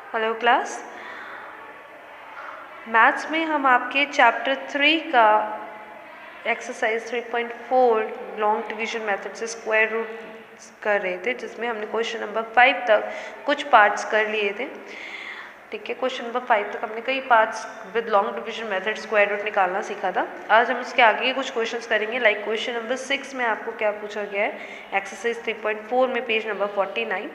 Hello class, maths में हम आपके चैप्टर 3 का एक्सरसाइज 3.4 लॉन्ग डिवीजन मेथड से स्क्वायर रूट कर रहे थे, जिसमें हमने क्वेश्चन नंबर 5 तक कुछ पार्ट्स कर लिए थे। ठीक है, क्वेश्चन नंबर 5 तक हमने कई parts with long division method square root निकालना सीखा था। आज हम उसके आगे कुछ क्वेश्चंस करेंगे। लाइक क्वेश्चन नंबर 6 में आपको क्या पूछा गया है, एक्सरसाइज 3.4 में पेज नंबर 49।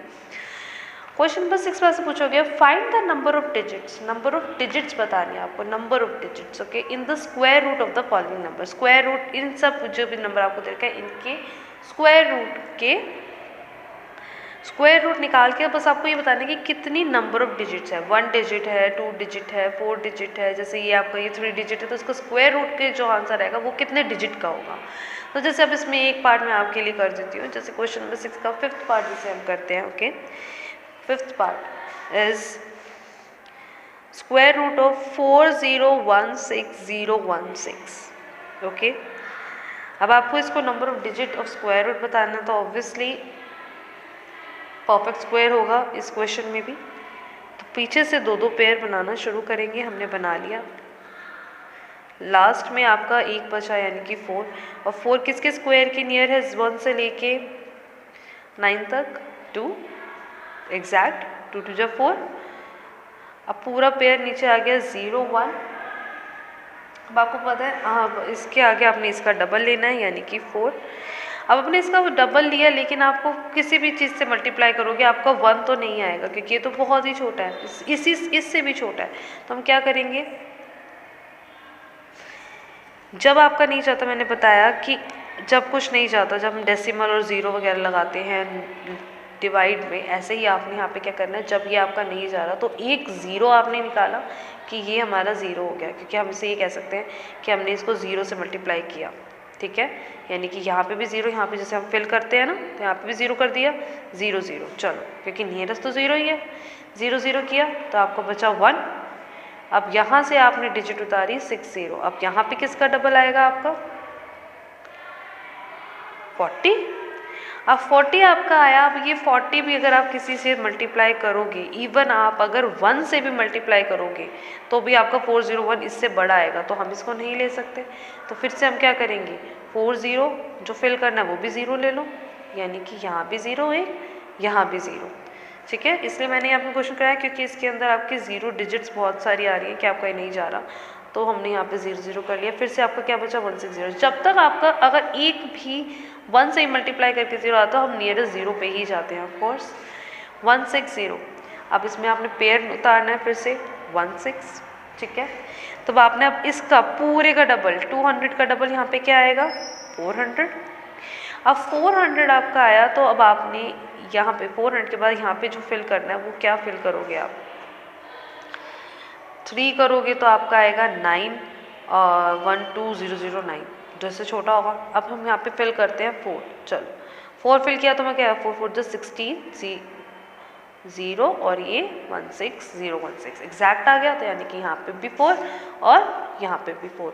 क्वेश्चन नंबर 6 में से पूछा गया, find the number of digits. Number of digits बतानी है आपको, number of digits, okay, in the square root of the following number. Square root इन सब जो भी नंबर आपको दे रखा है, इनके स्क्वायर रूट निकाल के बस आपको ये बताना है कि कितनी नंबर ऑफ डिजिट्स है। 1 डिजिट है, 2 डिजिट है, 4 डिजिट है। जैसे ये आपका ये 3 डिजिट है, तो इसका स्क्वायर रूट के जो आंसर आएगा वो कितने डिजिट का होगा। तो जैसे अब इसमें एक पार्ट मैं आपके लिए कर देती हूँ। जैसे क्वेश्चन नंबर 6 का 5th पार्ट जिसे हम करते हैं, okay. 5th part is square root of 4016,016, okay. अब आपको इसको number of digit of square root बताना है, तो ऑब्वियसली परफेक्ट स्क्वायर होगा इस क्वेश्चन में भी। तो पीछे से दो दो पेयर बनाना शुरू करेंगे। हमने बना लिया, लास्ट में आपका एक बचा यानी कि 4। और 4 किसके स्क्वायर के नियर है, 1 से लेके 9 तक, 2 एग्जैक्ट, 2 2 जा 4। अब पूरा पेयर नीचे आ गया 0 1। अब आपको पता है हाँ, इसके आगे आपने इसका डबल लेना है यानी कि 4। अब आपने इसका डबल लिया, लेकिन आपको किसी भी चीज़ से मल्टीप्लाई करोगे आपका 1 तो नहीं आएगा, क्योंकि ये तो बहुत ही छोटा है, इससे भी छोटा है। तो हम क्या करेंगे, जब आपका नहीं जाता, मैंने बताया कि जब कुछ नहीं जाता, जब हम डेसिमल और ज़ीरो वगैरह लगाते हैं डिवाइड में, ऐसे ही आपने यहाँ पे क्या करना है, जब ये आपका नहीं जा रहा तो एक ज़ीरो आपने निकाला कि ये हमारा ज़ीरो हो गया, क्योंकि हम इसे ये कह सकते हैं कि हमने इसको ज़ीरो से मल्टीप्लाई किया। ठीक है, यानी कि यहाँ पे भी ज़ीरो, यहाँ पे जैसे हम फिल करते हैं ना, तो यहाँ पे भी ज़ीरो कर दिया, 0 0। चलो, क्योंकि नियरेस्ट तो ज़ीरो ही है, 0 0 किया तो आपको बचा 1। अब यहाँ से आपने डिजिट उतारी 6 0। अब यहाँ पे किसका डबल आएगा आपका, 40। अब 40 आपका आया। अब ये 40 भी अगर आप किसी से मल्टीप्लाई करोगे, इवन आप अगर 1 से भी मल्टीप्लाई करोगे तो भी आपका 401 इससे बड़ा आएगा, तो हम इसको नहीं ले सकते। तो फिर से हम क्या करेंगे, 40 जो फिल करना है वो भी 0 ले लो, यानी कि यहाँ भी 0 है, यहाँ भी 0। ठीक है, इसलिए मैंने यहाँ पे क्वेश्चन कराया, क्योंकि इसके अंदर आपकी 0 डिजिट्स बहुत सारी आ रही हैं कि आपका ये नहीं जा रहा, तो हमने यहाँ पे 0 0 कर लिया। फिर से आपका क्या बचा, 160। जब तक आपका अगर एक भी 1 से ही मल्टीप्लाई करके 0 आता है, हम नियरेस्ट 0 पे ही जाते हैं ऑफकोर्स, 160। अब इसमें आपने पेयर उतारना है फिर से 1 6। ठीक है, तो आपने अब इसका पूरे का डबल, 200 का डबल यहाँ पे क्या आएगा, 400। अब 400 आपका आया, तो अब आपने यहाँ पे 400 के बाद यहाँ पे जो फिल करना है वो क्या फिल करोगे आप, 3 करोगे तो आपका आएगा 9 और 1 2 0 0 9, जैसे छोटा होगा। अब हम यहाँ पे फिल करते हैं 4। चलो, 4 फिल किया तो मैं क्या, 4 4 जो 16 0 और ये 16016 एग्जैक्ट आ गया, तो यानी कि यहाँ पे भी 4 और यहाँ पे भी 4,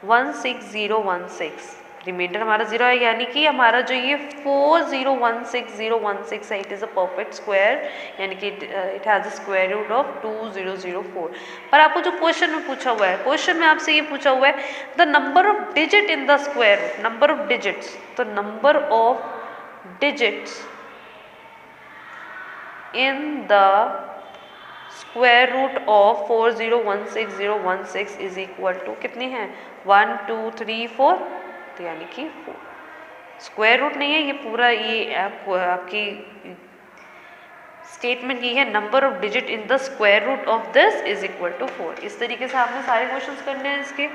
16016। रिमाइंडर हमारा 0 है, यानी कि हमारा जो ये 4016,016 है, it is a perfect square, यानी कि it has a square root of 2004। पर आपको जो क्वेश्चन में पूछा हुआ है, क्वेश्चन में आपसे ये पूछा हुआ है the number of digit in the square root, number of digits. तो number of digits in the square root of 4016,016 is equal to कितनी है, 1 2 3 4, तो यानी कि 4। स्क्वायर रूट नहीं है ये पूरा, ये आपकी स्टेटमेंट ये है, number of digit in the square root of this is equal to 4। इस तरीके से आपने सारे क्वेश्चंस करने हैं, इसके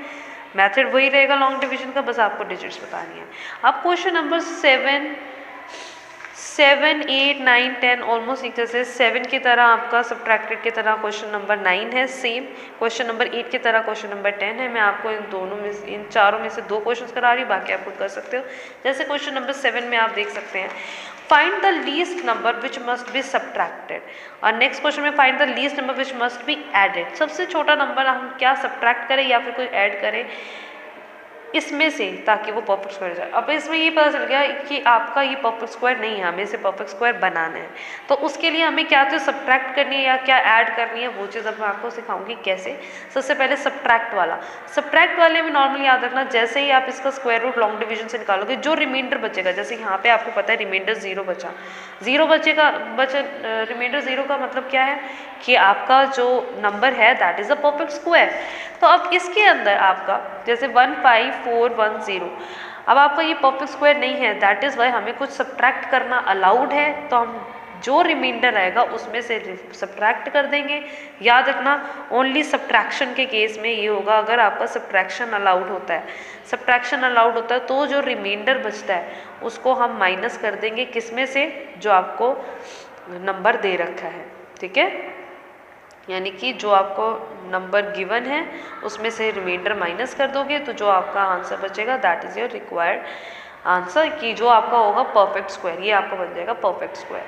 मेथड वही रहेगा लॉन्ग डिवीजन का, बस आपको डिजिट्स बतानी है। अब क्वेश्चन नंबर 7 8 9 10 ऑलमोस्ट एक जैसे 7 की तरह आपका सब्ट्रैक्टेड की तरह क्वेश्चन नंबर 9 है, सेम क्वेश्चन नंबर 8 की तरह क्वेश्चन नंबर 10 है। मैं आपको इन दोनों में, इन चारों में से 2 क्वेश्चंस करा रही हूँ, बाकी आप खुद कर सकते हो। जैसे क्वेश्चन नंबर 7 में आप देख सकते हैं, find the least number which must be subtracted, और नेक्स्ट क्वेश्चन में find the least number which must be added. सबसे छोटा नंबर हम क्या सब्ट्रैक्ट करें या फिर कोई ऐड करें, इसमें से, ताकि वो परफेक्ट स्क्वायर जाए। अब इसमें ये पता चल गया कि आपका ये परफेक्ट स्क्वायर नहीं है, हमें इसे परफेक्ट स्क्वायर बनाना है। तो उसके लिए हमें क्या तो सब्ट्रैक्ट करनी है या क्या ऐड करनी है, वो चीज़ अब मैं आपको सिखाऊंगी कैसे। सबसे पहले सब्ट्रैक्ट वाला, सब्ट्रैक्ट वाले में नॉर्मली याद रखना, जैसे ही आप इसका स्क्वायर रूट लॉन्ग डिवीजन से निकालोगे, जो रिमाइंडर बचेगा, जैसे यहाँ पे आपको पता है रिमाइंडर 0 बचा, 0 बचेगा, रिमाइंडर 0 का मतलब क्या है कि आपका जो नंबर है that is a perfect square. तो अब इसके अंदर आपका जैसे 15410, अब आपका ये परफेक्ट स्क्वायर नहीं है, दैट इज़ वाई हमें कुछ सब्ट्रैक्ट करना अलाउड है। तो हम जो रिमाइंडर आएगा उसमें से सब्ट्रैक्ट कर देंगे। याद रखना ओनली सब्ट्रैक्शन के केस में ये होगा, अगर आपका सब्ट्रैक्शन अलाउड होता है, सब्ट्रैक्शन अलाउड होता है तो जो रिमाइंडर बचता है उसको हम माइनस कर देंगे, किसमें से, जो आपको नंबर दे रखा है, ठीक है, यानी कि जो आपको नंबर गिवन है उसमें से रिमाइंडर माइनस कर दोगे तो जो आपका आंसर बचेगा that is your required answer, कि जो आपका होगा परफेक्ट स्क्वायर, ये आपका बन जाएगा परफेक्ट स्क्वायर।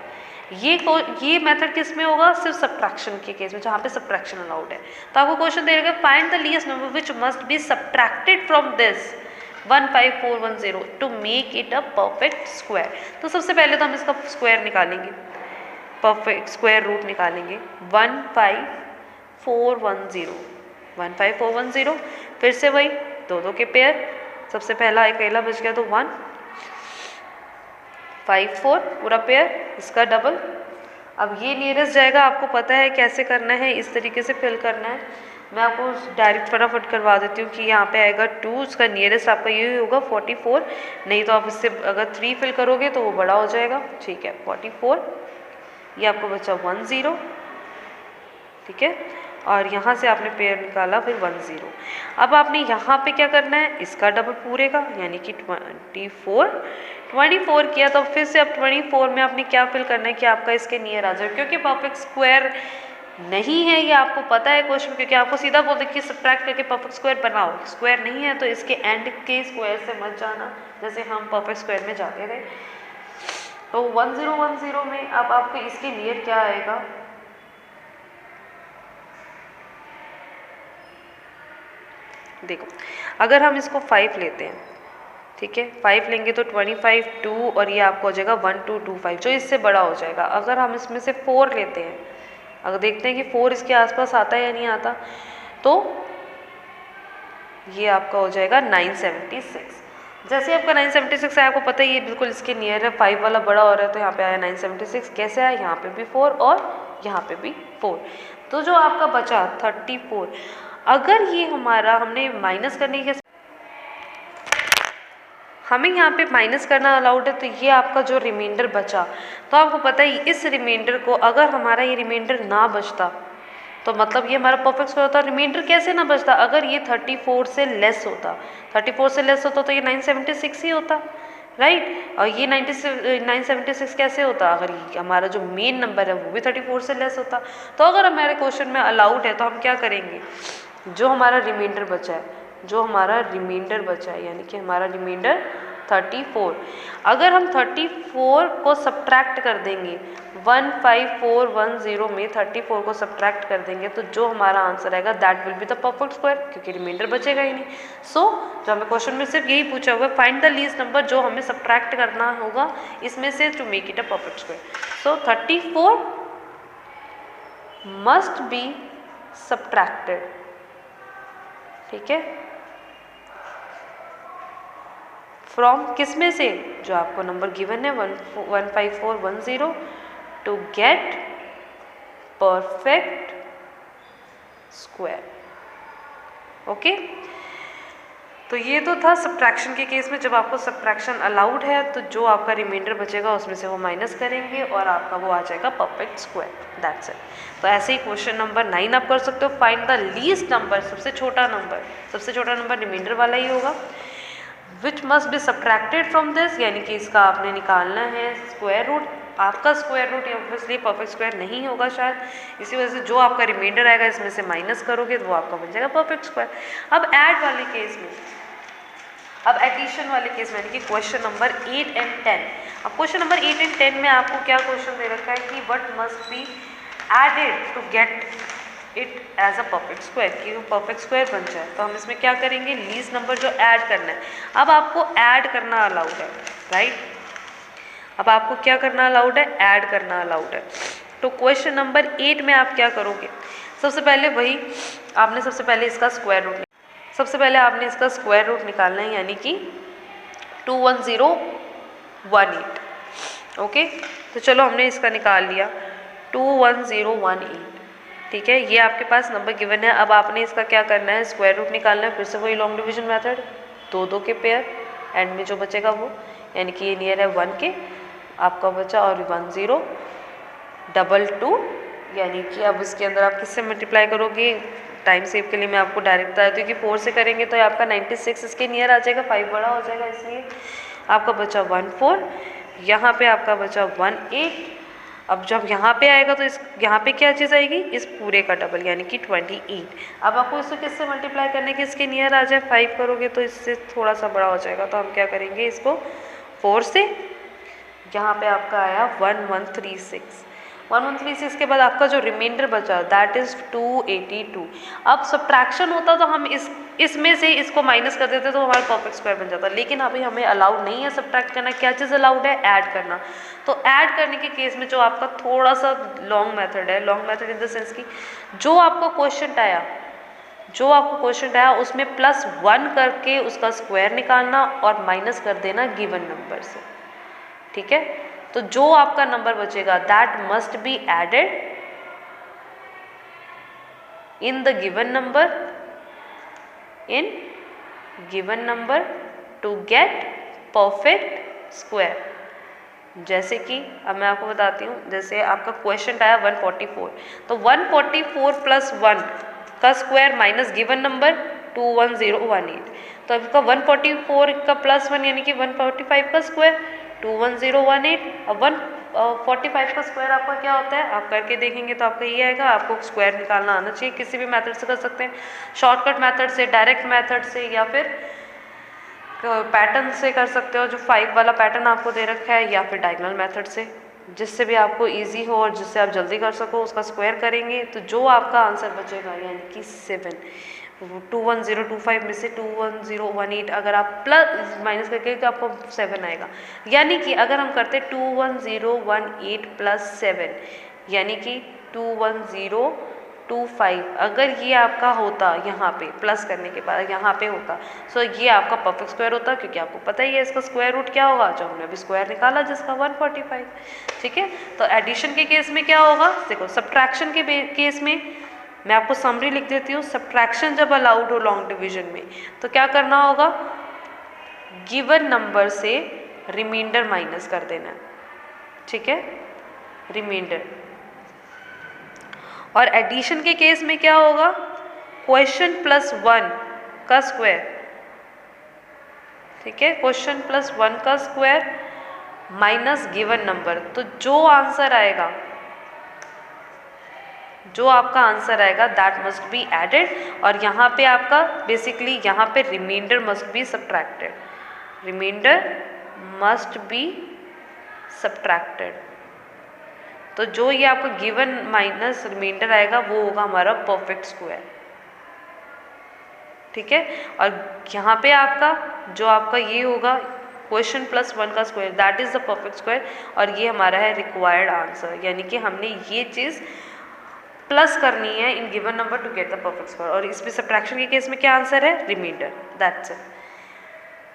ये मेथड किस में होगा, सिर्फ सब्ट्रैक्शन के केस में, जहाँ पे सब्ट्रैक्शन अलाउड है। तो आपको क्वेश्चन दे रखा है find the least number which must be subtracted from this 15410 to make it a perfect square. तो सबसे पहले तो हम इसका स्क्वायर निकालेंगे, परफेक्ट स्क्वायर रूट निकालेंगे। 15410, फिर से वही दो के पेयर, सबसे पहला अकेला बच गया तो 154 पूरा पेयर, इसका डबल। अब ये नियरेस्ट जाएगा, आपको पता है कैसे करना है, इस तरीके से फिल करना है। मैं आपको डायरेक्ट फटाफट करवा देती हूँ कि यहाँ पे आएगा 2, उसका नियरेस्ट आपका ये होगा 44, नहीं तो आप इससे अगर 3 फिल करोगे तो वो बड़ा हो जाएगा, ठीक है। 44, ये आपको बचा 10, ठीक है, और यहाँ से आपने पेयर निकाला फिर 10। अब आपने यहाँ पे क्या करना है, इसका डबल पूरे का, यानी कि 24 किया, तो फिर से अब 24 में आपने क्या फिल करना है कि आपका इसके नियर आ जाए, क्योंकि परफेक्ट स्क्वायर नहीं है ये आपको पता है क्वेश्चन, क्योंकि आपको सीधा बोल दे कि सब्ट्रैक्ट करके परफेक्ट स्क्वायर बनाओ, स्क्वायर नहीं है तो इसके एंड के स्क्वायर से मत जाना, जैसे हम परफेक्ट स्क्वायर में जाते थे। तो 1010 में अब आपको इसके नियर क्या आएगा, देखो अगर हम इसको 5 लेते हैं, ठीक है, 5 लेंगे तो 25 2 और ये आपको हो जाएगा 1225, जो इससे बड़ा हो जाएगा। अगर हम इसमें से 4 लेते हैं, अगर देखते हैं कि 4 इसके आसपास आता है या नहीं आता, तो ये आपका हो जाएगा 976। जैसे आपका 976 है, आपको पता है ये बिल्कुल इसके नियर है, 5 वाला बड़ा हो रहा है तो यहाँ पे आया 976, कैसे आया, यहाँ पे भी 4 और यहाँ पे भी 4, तो जो आपका बचा 34, अगर ये हमारा हमने माइनस करने के, हमें यहाँ पे माइनस करना अलाउड है, तो ये आपका जो रिमाइंडर बचा, तो आपको पता है इस रिमाइंडर को, अगर हमारा ये रिमाइंडर ना बचता तो मतलब ये हमारा परफेक्ट स्क्वायर होता। रिमाइंडर कैसे ना बचता, अगर ये 34 से लेस होता, 34 से लेस होता तो ये 976 ही होता, राइट। और ये 976 कैसे होता, अगर ये हमारा जो मेन नंबर है वो भी 34 से लेस होता। तो अगर हमारे क्वेश्चन में अलाउड है तो हम क्या करेंगे, जो हमारा रिमाइंडर बचा है, जो हमारा रिमाइंडर बचा है, यानी कि हमारा रिमाइंडर 34, अगर हम 34 को सब्ट्रैक्ट कर देंगे 15410 में 34 को सब्ट्रैक्ट कर देंगे, तो जो हमारा आंसर आएगा that will be the perfect square, क्योंकि रिमाइंडर बचेगा ही नहीं। सो जो हमें क्वेश्चन में सिर्फ यही पूछा हुआ है, फाइंड द लीस्ट नंबर, जो हमें सब्ट्रैक्ट करना होगा इसमें से to make it a perfect square. So 34 must be subtracted, ठीक है, फ्रॉम किस में से, जो आपको नंबर गिवन है 15410 to get perfect square. Okay, तो ये तो था सब्ट्रैक्शन के केस में, जब आपको सब्ट्रैक्शन अलाउड है तो जो आपका रिमाइंडर बचेगा उसमें से वो माइनस करेंगे और आपका वो आ जाएगा परफेक्ट स्क्वायर, दैट्स इट। तो ऐसे ही क्वेश्चन नंबर 9 आप कर सकते हो, फाइंड द लीस्ट नंबर, सबसे छोटा नंबर रिमाइंडर वाला ही होगा, which must be subtracted from this, यानी कि इसका आपने निकालना है स्क्वायर रूट। आपका square root obviously perfect square नहीं होगा शायद, इसी वजह से जो आपका रिमाइंडर आएगा इसमें से माइनस करोगे तो वो आपका बन जाएगा परफेक्ट स्क्वायर। अब ऐड वाले केस में, अब एडिशन वाले केस में, यानी कि क्वेश्चन नंबर 8 एंड 10। अब क्वेश्चन नंबर 8 एंड 10 में आपको क्या क्वेश्चन दे रखा है कि what must be added to get it as a perfect square कि वो परफेक्ट स्क्वायर बन जाए। तो हम इसमें क्या करेंगे, लीस्ट नंबर जो ऐड करना है, अब आपको ऐड करना अलाउड है, राइट। अब आपको क्या करना अलाउड है, ऐड करना अलाउड है। तो क्वेश्चन नंबर 8 में आप क्या करोगे, सबसे पहले वही आपने सबसे पहले इसका स्क्वायर रूट निकालना है, यानी कि 21018। ओके, तो चलो हमने इसका निकाल लिया 21018, ठीक है। ये आपके पास नंबर गिवन है। अब आपने इसका क्या करना है, स्क्वायर रूट निकालना है। फिर से वही लॉन्ग डिवीजन मेथड, 2 के पेयर, एंड में जो बचेगा वो, यानी कि ये नियर है 1 के, आपका बचा, और 1022, यानी कि अब इसके अंदर आप किससे मल्टीप्लाई करोगे, टाइम सेव के लिए मैं आपको डायरेक्ट बता देती हूँ कि 4 से करेंगे तो आपका 96 इसके नियर आ जाएगा, 5 बड़ा हो जाएगा, इसलिए आपका बचा 14, यहाँ पे आपका बचा 18। अब जब यहाँ पे आएगा तो इस यहाँ पे क्या चीज़ आएगी, इस पूरे का डबल, यानी कि 28। अब आपको इसको किससे मल्टीप्लाई करने के इसके नियर आ जाए, 5 करोगे तो इससे थोड़ा सा बड़ा हो जाएगा, तो हम क्या करेंगे इसको 4 से, यहाँ पे आपका आया 1136 के बाद आपका जो रिमाइंडर बचा दैट इज 282। अब सब्ट्रैक्शन होता तो हम इसमें से इसको माइनस कर देते तो हमारा परफेक्ट स्क्वायर बन जाता, लेकिन अभी हमें अलाउड नहीं है सब्ट्रैक्ट करना। क्या चीज़ अलाउड है, ऐड करना। तो ऐड करने के केस में जो आपका थोड़ा सा लॉन्ग मेथड है, long method in the sense कि जो आपको क्वेश्चन आया उसमें +1 करके उसका स्क्वायर निकालना और माइनस कर देना गिवन नंबर से, ठीक है। तो जो आपका नंबर बचेगा that must be added in the given number to get perfect square. जैसे कि अब मैं आपको बताती हूँ, जैसे आपका क्वेश्चन आया 144, तो 144 + 1 का स्क्वायर माइनस गिवन नंबर 21018। तो आपका 144 का +1 यानी कि 145 का स्क्वायर 21018। अब 145 का स्क्वायर आपका क्या होता है, आप करके देखेंगे तो आपका ये आएगा। आपको स्क्वायर निकालना आना चाहिए, किसी भी मेथड से कर सकते हैं, शॉर्टकट मेथड से, डायरेक्ट मेथड से, या फिर पैटर्न से कर सकते हो, जो 5 वाला पैटर्न आपको दे रखा है, या फिर डायगोनल मेथड से, जिससे भी आपको इजी हो और जिससे आप जल्दी कर सको, उसका स्क्वायर करेंगे तो जो आपका आंसर बचेगा यानी कि 7। 21025 में से 21018 अगर आप प्लस माइनस करके तो आपको 7 आएगा। यानी कि अगर हम करते 21018 + 7 यानी कि 21025, अगर ये आपका होता यहाँ पे प्लस करने के बाद यहाँ पे होता, सो ये आपका परफेक्ट स्क्वायर होता, क्योंकि आपको पता ही है इसका स्क्वायर रूट क्या होगा, जो हमने अभी स्क्वायर निकाला जिसका 145, ठीक है। तो एडिशन के केस में क्या होगा, देखो सब्ट्रैक्शन के केस में मैं आपको समरी लिख देती हूँ। सब्ट्रैक्शन जब अलाउड हो लॉन्ग डिवीजन में तो क्या करना होगा, गिवन नंबर से रिमाइंडर माइनस कर देना है, ठीक है, रिमाइंडर। और एडिशन के केस में क्या होगा, क्वेश्चन +1 का स्क्वायर, ठीक है, क्वेश्चन +1 का स्क्वायर माइनस गिवन नंबर। तो जो आपका आंसर आएगा दैट मस्ट बी एडेड, और यहाँ पे आपका बेसिकली यहाँ पे रिमाइंडर मस्ट बी सब्ट्रैक्टेड। तो जो ये आपका गिवन माइनस रिमाइंडर आएगा वो होगा हमारा परफेक्ट स्क्वायर, ठीक है। और यहाँ पे जो आपका ये होगा क्वेश्चन +1 का square that is the perfect square, और ये हमारा है रिक्वायर्ड आंसर, यानी कि हमने ये चीज़ प्लस करनी है in given number to get the perfect square. और इसमें सब्ट्रैक्शन के केस में क्या आंसर है, रिमाइंडर, दैट्स इट।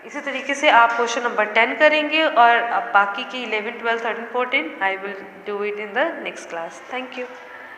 इसी तरीके से आप क्वेश्चन नंबर 10 करेंगे, और अब बाकी की 11, 12, 13, 14 I will do it in the next class. Thank you.